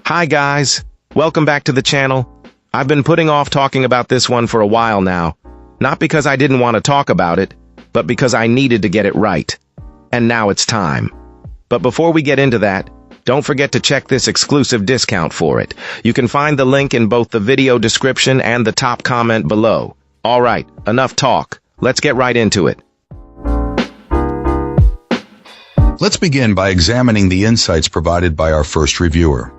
Hi guys, welcome back to the channel. I've been putting off talking about this one for a while now, not because I didn't want to talk about it, but because I needed to get it right. And now it's time. But before we get into that, don't forget to check this exclusive discount for it. You can find the link in both the video description and the top comment below. Alright, enough talk. Let's get right into it. Let's begin by examining the insights provided by our first reviewer.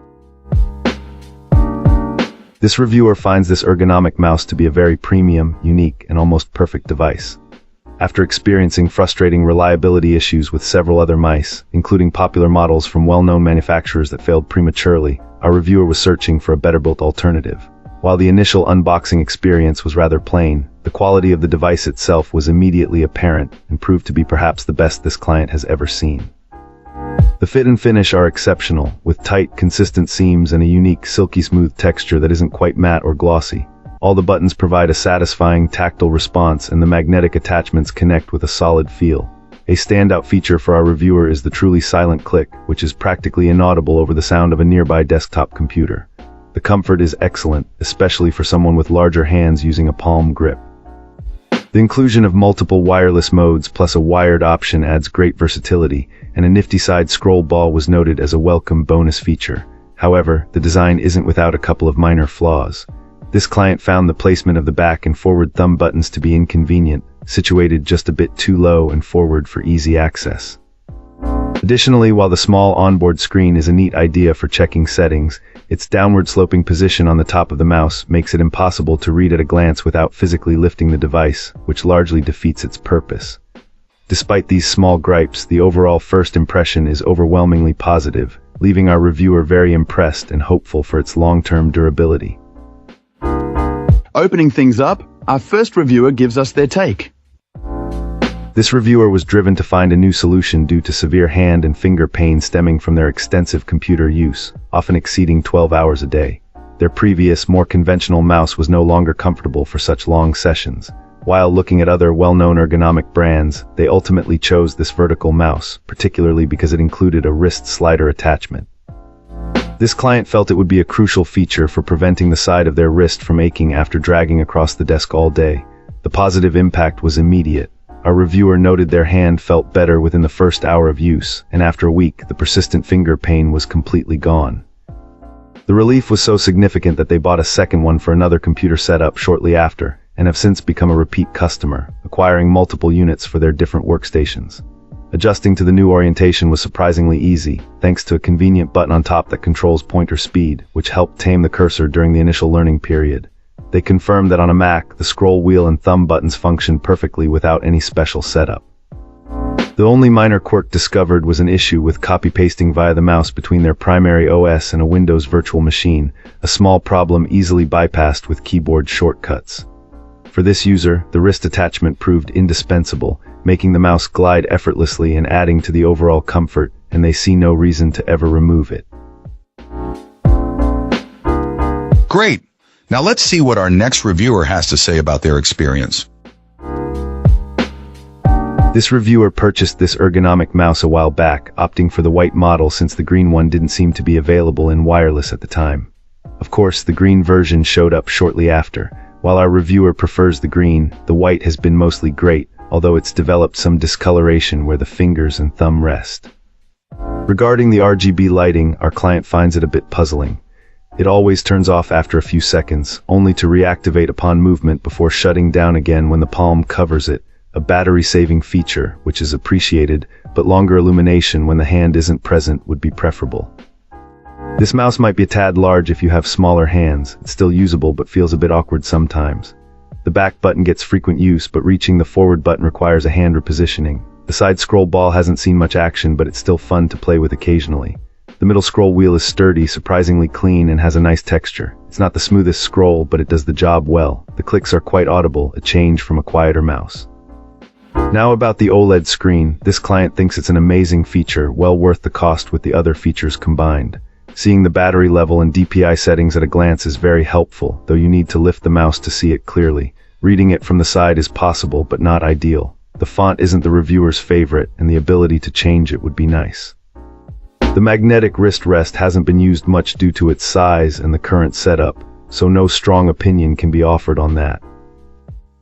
This reviewer finds this ergonomic mouse to be a very premium, unique, and almost perfect device. After experiencing frustrating reliability issues with several other mice, including popular models from well-known manufacturers that failed prematurely, our reviewer was searching for a better-built alternative. While the initial unboxing experience was rather plain, the quality of the device itself was immediately apparent and proved to be perhaps the best this client has ever seen. The fit and finish are exceptional, with tight, consistent seams and a unique, silky smooth texture that isn't quite matte or glossy. All the buttons provide a satisfying, tactile response, and the magnetic attachments connect with a solid feel. A standout feature for our reviewer is the truly silent click, which is practically inaudible over the sound of a nearby desktop computer. The comfort is excellent, especially for someone with larger hands using a palm grip. The inclusion of multiple wireless modes plus a wired option adds great versatility, and a nifty side scroll ball was noted as a welcome bonus feature. However, the design isn't without a couple of minor flaws. This client found the placement of the back and forward thumb buttons to be inconvenient, situated just a bit too low and forward for easy access. Additionally, while the small onboard screen is a neat idea for checking settings, its downward sloping position on the top of the mouse makes it impossible to read at a glance without physically lifting the device, which largely defeats its purpose. Despite these small gripes, the overall first impression is overwhelmingly positive, leaving our reviewer very impressed and hopeful for its long-term durability. Opening things up, our first reviewer gives us their take. This reviewer was driven to find a new solution due to severe hand and finger pain stemming from their extensive computer use, often exceeding 12 hours a day. Their previous, more conventional mouse was no longer comfortable for such long sessions. While looking at other well-known ergonomic brands, they ultimately chose this vertical mouse, particularly because it included a wrist slider attachment. This client felt it would be a crucial feature for preventing the side of their wrist from aching after dragging across the desk all day. The positive impact was immediate. Our reviewer noted their hand felt better within the first hour of use, and after a week, the persistent finger pain was completely gone. The relief was so significant that they bought a second one for another computer setup shortly after, and have since become a repeat customer, acquiring multiple units for their different workstations. Adjusting to the new orientation was surprisingly easy, thanks to a convenient button on top that controls pointer speed, which helped tame the cursor during the initial learning period. They confirmed that on a Mac, the scroll wheel and thumb buttons function perfectly without any special setup. The only minor quirk discovered was an issue with copy-pasting via the mouse between their primary OS and a Windows virtual machine, a small problem easily bypassed with keyboard shortcuts. For this user, the wrist attachment proved indispensable, making the mouse glide effortlessly and adding to the overall comfort, and they see no reason to ever remove it. Great! Now let's see what our next reviewer has to say about their experience. This reviewer purchased this ergonomic mouse a while back, opting for the white model since the green one didn't seem to be available in wireless at the time. Of course, the green version showed up shortly after. While our reviewer prefers the green, the white has been mostly great, although it's developed some discoloration where the fingers and thumb rest. Regarding the RGB lighting, our client finds it a bit puzzling. It always turns off after a few seconds, only to reactivate upon movement before shutting down again when the palm covers it, a battery-saving feature, which is appreciated, but longer illumination when the hand isn't present would be preferable. This mouse might be a tad large if you have smaller hands. It's still usable but feels a bit awkward sometimes. The back button gets frequent use, but reaching the forward button requires a hand repositioning. The side scroll ball hasn't seen much action, but it's still fun to play with occasionally. The middle scroll wheel is sturdy, surprisingly clean, and has a nice texture. It's not the smoothest scroll, but it does the job well. The clicks are quite audible, a change from a quieter mouse. Now about the OLED screen, this client thinks it's an amazing feature, well worth the cost with the other features combined. Seeing the battery level and DPI settings at a glance is very helpful, though you need to lift the mouse to see it clearly. Reading it from the side is possible, but not ideal. The font isn't the reviewer's favorite, and the ability to change it would be nice. The magnetic wrist rest hasn't been used much due to its size and the current setup, so no strong opinion can be offered on that.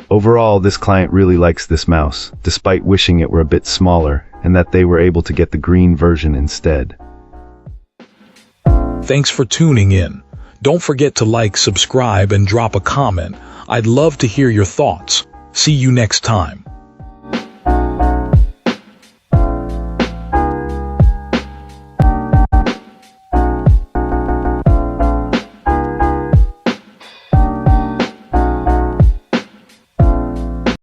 Overall, this client really likes this mouse, despite wishing it were a bit smaller, and that they were able to get the green version instead. Thanks for tuning in. Don't forget to like, subscribe, and drop a comment. I'd love to hear your thoughts. See you next time.